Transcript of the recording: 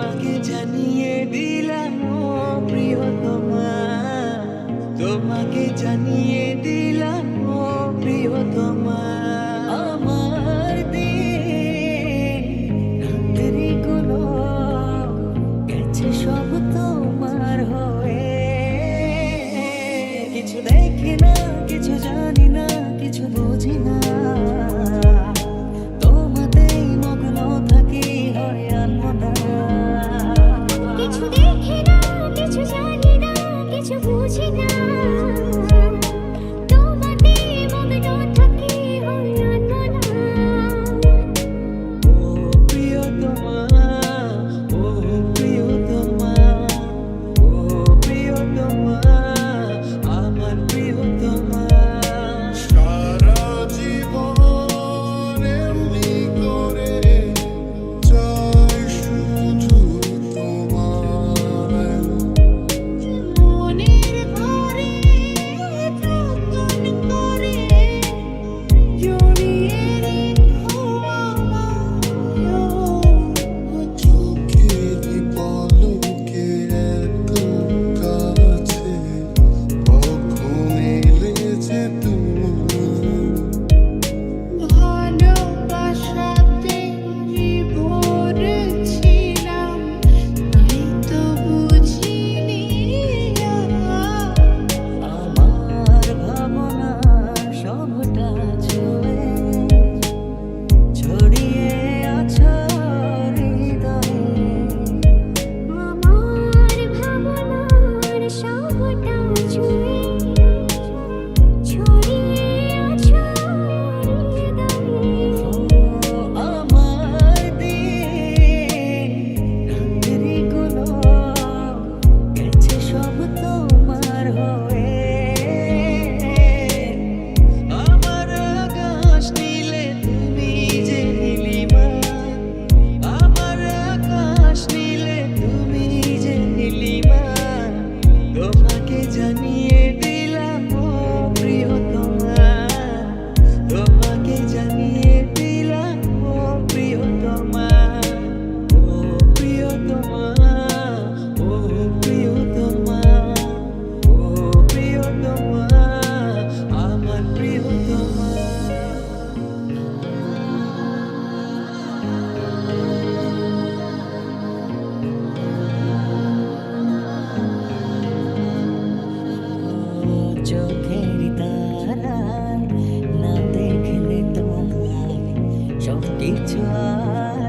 তোমাকে জানিয়ে দিলাম ও প্রিয়তমা, তোমাকে জানিয়ে দিলাম ও প্রিয়তমা। আমার দিন রাত্রি গুলো গেছে সব তোমার হয়ে, কিছু দেখি না, কিছু জানি না, কিছু বুঝি না, তোমাতেই মগ্ন থাকি, হয় আনমনা। কিছু দেখি না, কিছু জানি না, কিছু বুঝি না, তোমাতে মগ্ন থাকি, হয় আনমনা। ও প্রিয়তমা, ও প্রিয়তমা, ও প্রিয়তমা, আমার প্রিয়তমা। সারা জীবন এমনি করে চাই শুধু তোমায়। মনের ঘরে যতন করে জড়িয়ে রেখো আমায়। চোখের পলকে এত কাছে কখন এলে যে তুমি। ভালোবাসাতে বিভোর ছিলাম, তাই তো বুঝিনি আমার ভাবনা সবটা ছড়িয়ে আছো হৃদয়ে। আমার ভাবনার সবটা ছুঁয়ে ছড়িয়ে আছো হৃদয়ে। আমার দিন রাত্রিগুলো গেছে সব তোমার হয়ে, আমার আকাশ নীলে তুমি যে নীলিমা, আমার আকাশ নীলে তুমি যে নীলিমা। তোমাকে জানিয়ে দিলাম ও প্রিয়তমা, তোমাকে জানিয়ে দিলাম ও প্রিয়তমা। ও প্রিয়তমা, ও প্রিয়তমা, ও প্রিয়তমা, আমার প্রিয়তমা। চোখের তারায় না দেখলে তোমায় সব কিছু আর